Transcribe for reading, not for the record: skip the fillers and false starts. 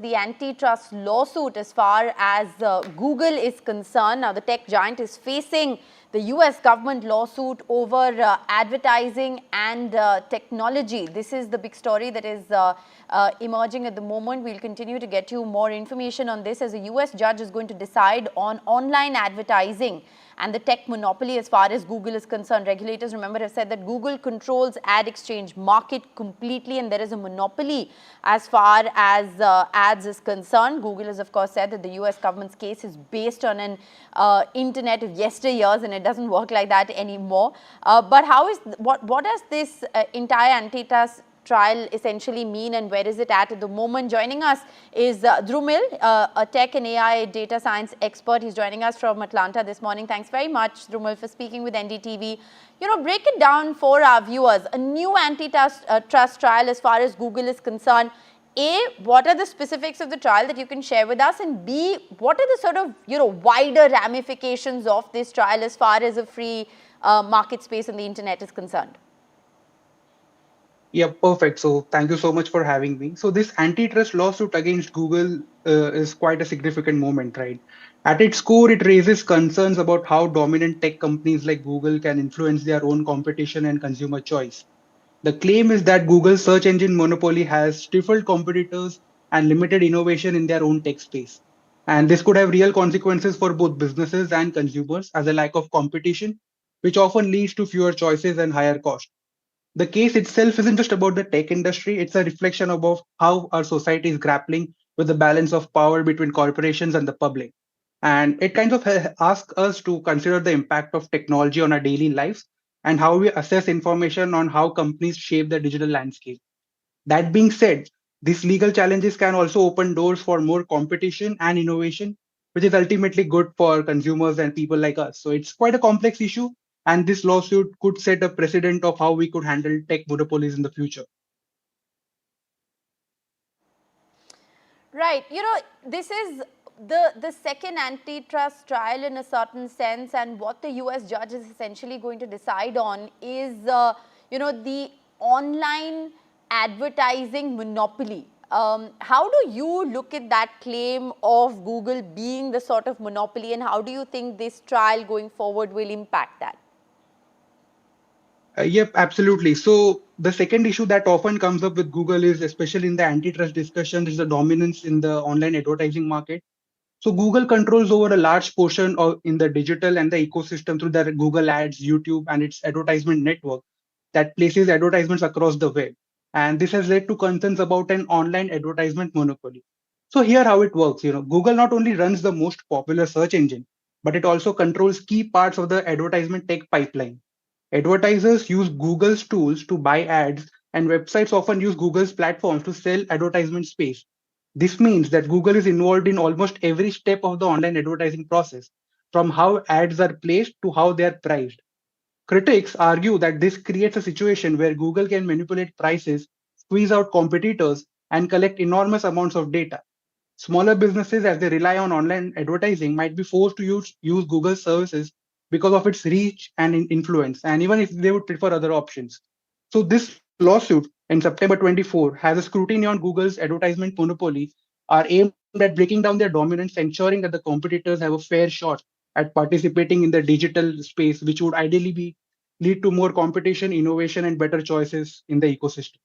the antitrust lawsuit as far as Google is concerned. Now, the tech giant is facing the US government lawsuit over advertising and technology. This is the big story that is emerging at the moment. We'll continue to get you more information on this as a US judge is going to decide on online advertising and the tech monopoly as far as Google is concerned. Regulators, remember, have said that Google controls ad exchange market completely and there is a monopoly as far as ads is concerned. Google has, of course, said that the US government's case is based on an internet of yesteryears and it doesn't work like that anymore. But what does this entire antitrust trial essentially mean and where is it at the moment? Joining us is Drumil, a tech and AI data science expert. He's joining us from Atlanta this morning. Thanks very much, Drumil, for speaking with NDTV. Break it down for our viewers. A new antitrust trial as far as Google is concerned. A, what are the specifics of the trial that you can share with us? And B, what are the sort of, wider ramifications of this trial as far as a free market space on the internet is concerned? Yeah, perfect. So thank you so much for having me. So this antitrust lawsuit against Google is quite a significant moment, right? At its core, it raises concerns about how dominant tech companies like Google can influence their own competition and consumer choice. The claim is that Google's search engine monopoly has stifled competitors and limited innovation in their own tech space. And this could have real consequences for both businesses and consumers as a lack of competition, which often leads to fewer choices and higher costs. The case itself isn't just about the tech industry, it's a reflection of how our society is grappling with the balance of power between corporations and the public. And it kind of asks us to consider the impact of technology on our daily lives and how we assess information on how companies shape the digital landscape. That being said, these legal challenges can also open doors for more competition and innovation, which is ultimately good for consumers and people like us. So it's quite a complex issue, and this lawsuit could set a precedent of how we could handle tech monopolies in the future. Right. This is the second antitrust trial in a certain sense, and what the US judge is essentially going to decide on is, the online advertising monopoly. How do you look at that claim of Google being the sort of monopoly, and how do you think this trial going forward will impact that? Yep, absolutely. So the second issue that often comes up with Google is, especially in the antitrust discussion, is the dominance in the online advertising market. So Google controls over a large portion of in the digital and the ecosystem through their Google Ads, YouTube, and its advertisement network that places advertisements across the web. And this has led to concerns about an online advertisement monopoly. So here how it works, Google not only runs the most popular search engine, but it also controls key parts of the advertisement tech pipeline. Advertisers use Google's tools to buy ads, and websites often use Google's platforms to sell advertisement space. This means that Google is involved in almost every step of the online advertising process, from how ads are placed to how they are priced. Critics argue that this creates a situation where Google can manipulate prices, squeeze out competitors, and collect enormous amounts of data. Smaller businesses, as they rely on online advertising, might be forced to use Google services because of its reach and influence, and even if they would prefer other options. So, this lawsuit in September 24 has a scrutiny on Google's advertisement monopoly, are aimed at breaking down their dominance, ensuring that the competitors have a fair shot at participating in the digital space, which would ideally lead to more competition, innovation, and better choices in the ecosystem.